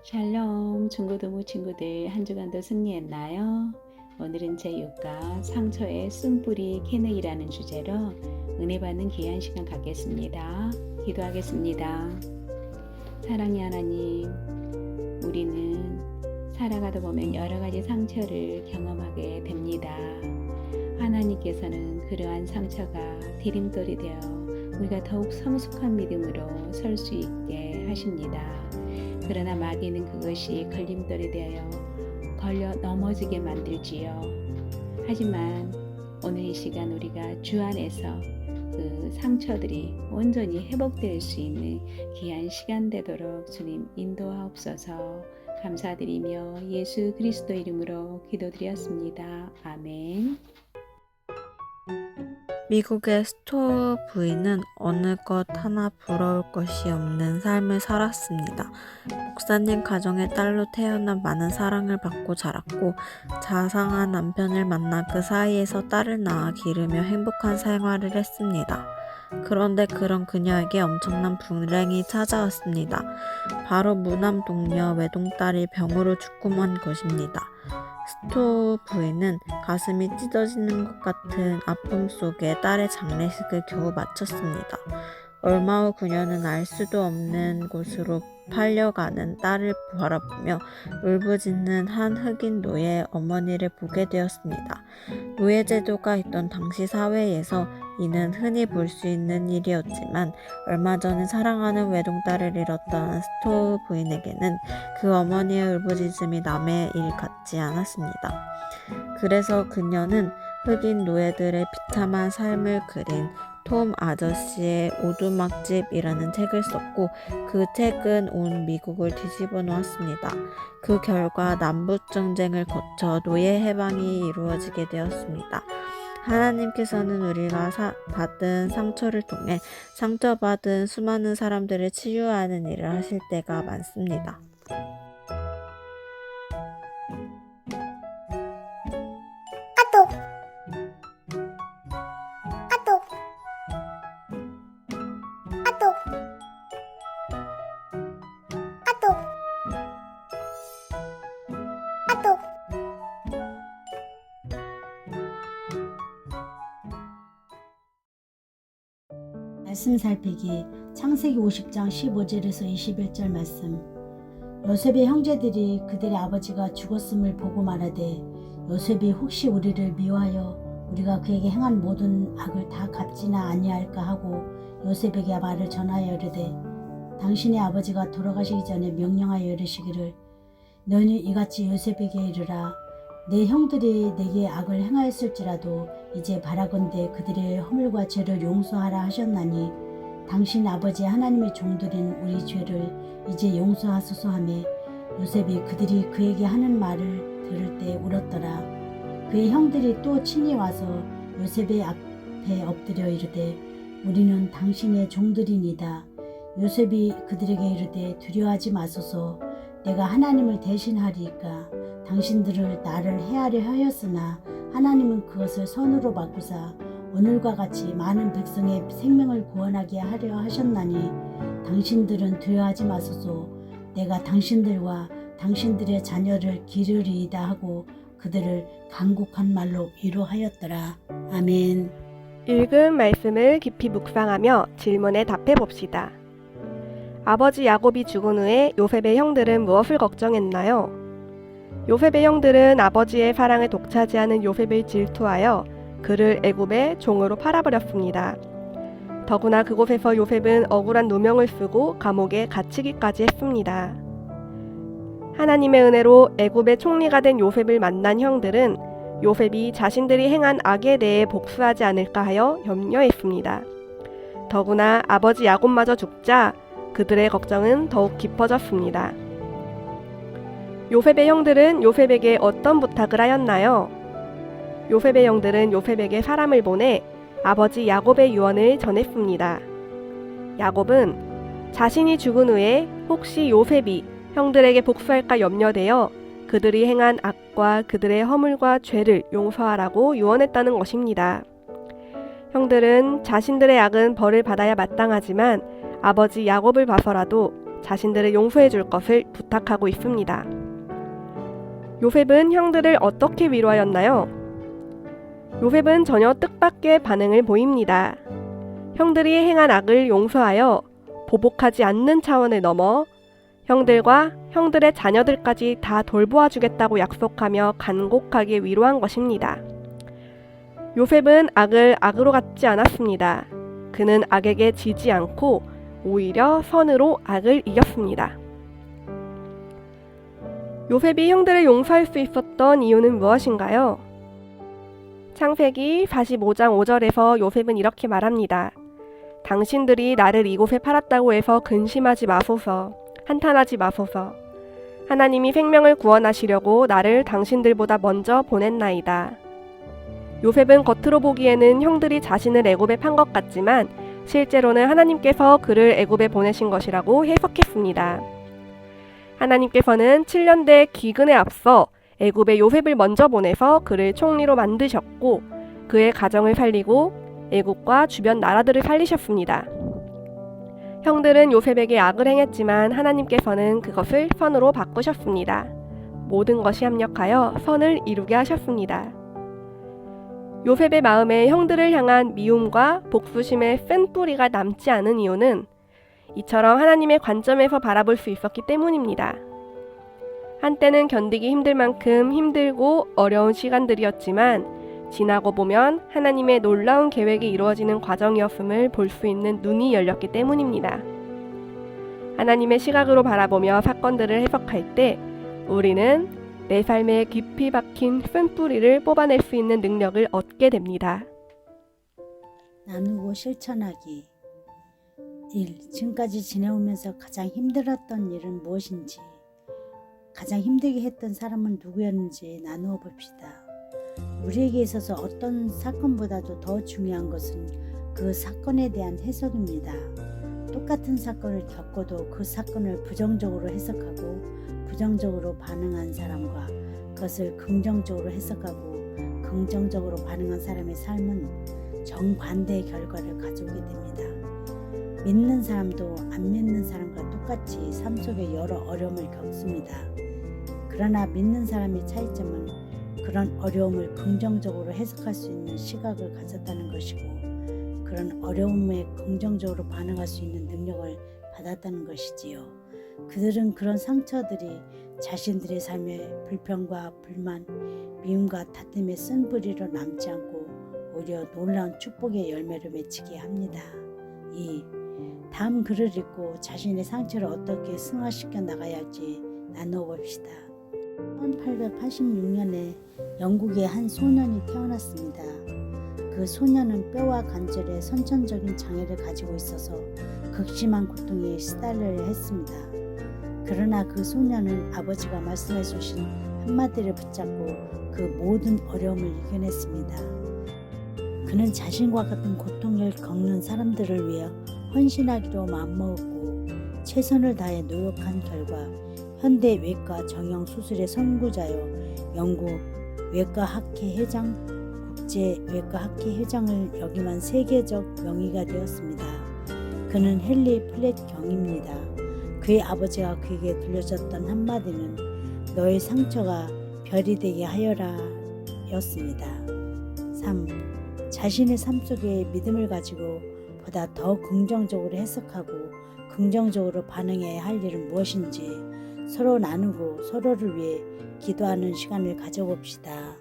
샬롬 중고등부 친구들, 한 주간도 승리했나요? 오늘은 제6과 상처의 쓴뿌리 캐내이라는 주제로 은혜 받는 귀한 시간 갖겠습니다. 기도하겠습니다. 사랑의 하나님, 우리는 살아가다 보면 여러 가지 상처를 경험하게 됩니다. 하나님께서는 그러한 상처가 디딤돌이 되어 우리가 더욱 성숙한 믿음으로 설 수 있게 하십니다. 그러나 마귀는 그것이 걸림돌이 되어 걸려 넘어지게 만들지요. 하지만 오늘 이 시간 우리가 주 안에서 그 상처들이 온전히 회복될 수 있는 귀한 시간 되도록 주님 인도하옵소서. 감사드리며 예수 그리스도 이름으로 기도드렸습니다. 아멘. 미국의 스토어 부인은 어느 것 하나 부러울 것이 없는 삶을 살았습니다. 목사님 가정의 딸로 태어나 많은 사랑을 받고 자랐고 자상한 남편을 만나 그 사이에서 딸을 낳아 기르며 행복한 생활을 했습니다. 그런데 그런 그녀에게 엄청난 불행이 찾아왔습니다. 바로 무남 동료 외동딸이 병으로 죽고만 것입니다. 스토어 부인은 가슴이 찢어지는 것 같은 아픔 속에 딸의 장례식을 겨우 마쳤습니다. 얼마 후 그녀는 알 수도 없는 곳으로 팔려가는 딸을 바라보며 울부짖는 한 흑인 노예 어머니를 보게 되었습니다. 노예제도가 있던 당시 사회에서 이는 흔히 볼 수 있는 일이었지만 얼마 전에 사랑하는 외동딸을 잃었던 스토어 부인에게는 그 어머니의 울부짖음이 남의 일 같지 않았습니다. 그래서 그녀는 흑인 노예들의 비참한 삶을 그린 톰 아저씨의 오두막집이라는 책을 썼고 그 책은 온 미국을 뒤집어 놓았습니다. 그 결과 남북전쟁을 거쳐 노예 해방이 이루어지게 되었습니다. 하나님께서는 우리가 받은 상처를 통해 상처받은 수많은 사람들을 치유하는 일을 하실 때가 많습니다. 말씀 살피기 창세기 50장 15절에서 21절 말씀. 요셉의 형제들이 그들의 아버지가 죽었음을 보고 말하되 요셉이 혹시 우리를 미워하여 우리가 그에게 행한 모든 악을 다 갚지나 아니할까 하고 요셉에게 말을 전하여 이르되 당신의 아버지가 돌아가시기 전에 명령하여 이르시기를 너는 이같이 요셉에게 이르라 내 형들이 내게 악을 행하였을지라도 이제 바라건대 그들의 허물과 죄를 용서하라 하셨나니 당신 아버지 하나님의 종들인 우리 죄를 이제 용서하소서 하며 요셉이 그들이 그에게 하는 말을 들을 때 울었더라. 그의 형들이 또 친히 와서 요셉의 앞에 엎드려 이르되 우리는 당신의 종들이니다. 요셉이 그들에게 이르되 두려워하지 마소서. 내가 하나님을 대신하리이까. 당신들을 나를 해하려 하였으나 하나님은 그것을 선으로 바꾸사 오늘과 같이 많은 백성의 생명을 구원하게 하려 하셨나니 당신들은 두려워하지 마소서. 내가 당신들과 당신들의 자녀를 기르리이다 하고 그들을 간곡한 말로 위로하였더라. 아멘. 읽은 말씀을 깊이 묵상하며 질문에 답해 봅시다. 아버지 야곱이 죽은 후에 요셉의 형들은 무엇을 걱정했나요? 요셉의 형들은 아버지의 사랑을 독차지하는 요셉을 질투하여 그를 애굽의 종으로 팔아버렸습니다. 더구나 그곳에서 요셉은 억울한 누명을 쓰고 감옥에 갇히기까지 했습니다. 하나님의 은혜로 애굽의 총리가 된 요셉을 만난 형들은 요셉이 자신들이 행한 악에 대해 복수하지 않을까 하여 염려했습니다. 더구나 아버지 야곱마저 죽자 그들의 걱정은 더욱 깊어졌습니다. 요셉의 형들은 요셉에게 어떤 부탁을 하였나요? 요셉의 형들은 요셉에게 사람을 보내 아버지 야곱의 유언을 전했습니다. 야곱은 자신이 죽은 후에 혹시 요셉이 형들에게 복수할까 염려되어 그들이 행한 악과 그들의 허물과 죄를 용서하라고 유언했다는 것입니다. 형들은 자신들의 악은 벌을 받아야 마땅하지만 아버지 야곱을 봐서라도 자신들을 용서해 줄 것을 부탁하고 있습니다. 요셉은 형들을 어떻게 위로하였나요? 요셉은 전혀 뜻밖의 반응을 보입니다. 형들이 행한 악을 용서하여 보복하지 않는 차원을 넘어 형들과 형들의 자녀들까지 다 돌보아 주겠다고 약속하며 간곡하게 위로한 것입니다. 요셉은 악을 악으로 갚지 않았습니다. 그는 악에게 지지 않고 오히려 선으로 악을 이겼습니다. 요셉이 형들을 용서할 수 있었던 이유는 무엇인가요? 창세기 45장 5절에서 요셉은 이렇게 말합니다. 당신들이 나를 이곳에 팔았다고 해서 근심하지 마소서, 한탄하지 마소서. 하나님이 생명을 구원하시려고 나를 당신들보다 먼저 보냈나이다. 요셉은 겉으로 보기에는 형들이 자신을 애굽에 판 것 같지만 실제로는 하나님께서 그를 애굽에 보내신 것이라고 해석했습니다. 하나님께서는 7년대 기근에 앞서 애굽에 요셉을 먼저 보내서 그를 총리로 만드셨고 그의 가정을 살리고 애굽과 주변 나라들을 살리셨습니다. 형들은 요셉에게 악을 행했지만 하나님께서는 그것을 선으로 바꾸셨습니다. 모든 것이 합력하여 선을 이루게 하셨습니다. 요셉의 마음에 형들을 향한 미움과 복수심의 쓴 뿌리가 남지 않은 이유는 이처럼 하나님의 관점에서 바라볼 수 있었기 때문입니다. 한때는 견디기 힘들 만큼 힘들고 어려운 시간들이었지만 지나고 보면 하나님의 놀라운 계획이 이루어지는 과정이었음을 볼 수 있는 눈이 열렸기 때문입니다. 하나님의 시각으로 바라보며 사건들을 해석할 때 우리는 내 삶에 깊이 박힌 쓴 뿌리를 뽑아낼 수 있는 능력을 얻게 됩니다. 나누고 실천하기. 1. 지금까지 지내오면서 가장 힘들었던 일은 무엇인지, 가장 힘들게 했던 사람은 누구였는지 나누어 봅시다. 우리에게 있어서 어떤 사건보다도 더 중요한 것은 그 사건에 대한 해석입니다. 똑같은 사건을 겪어도 그 사건을 부정적으로 해석하고 부정적으로 반응한 사람과 그것을 긍정적으로 해석하고 긍정적으로 반응한 사람의 삶은 정반대의 결과를 가져오게 됩니다. 믿는 사람도 안 믿는 사람과 똑같이 삶 속에 여러 어려움을 겪습니다. 그러나 믿는 사람의 차이점은 그런 어려움을 긍정적으로 해석할 수 있는 시각을 가졌다는 것이고 그런 어려움에 긍정적으로 반응할 수 있는 능력을 받았다는 것이지요. 그들은 그런 상처들이 자신들의 삶에 불평과 불만, 미움과 다툼의 쓴 뿌리로 남지 않고 오히려 놀라운 축복의 열매를 맺히게 합니다. 2. 다음 글을 읽고 자신의 상처를 어떻게 승화시켜 나가야 할지 나누어 봅시다. 1886년에 영국의 한 소년이 태어났습니다. 그 소년은 뼈와 관절에 선천적인 장애를 가지고 있어서 극심한 고통에 시달려야 했습니다. 그러나 그 소년은 아버지가 말씀해 주신 한마디를 붙잡고 그 모든 어려움을 이겨냈습니다. 그는 자신과 같은 고통을 겪는 사람들을 위해 헌신하기로 마음먹었고 최선을 다해 노력한 결과 현대 외과 정형 수술의 선구자여 영국 외과학회 회장, 국제 외과학회 회장을 역임한 세계적 명의가 되었습니다. 그는 헨리 플랫 경입니다. 그의 아버지가 그에게 들려줬던 한마디는 너의 상처가 별이 되게 하여라 였습니다. 3. 자신의 삶 속에 믿음을 가지고 보다 더 긍정적으로 해석하고 긍정적으로 반응해야 할 일은 무엇인지 서로 나누고 서로를 위해 기도하는 시간을 가져봅시다.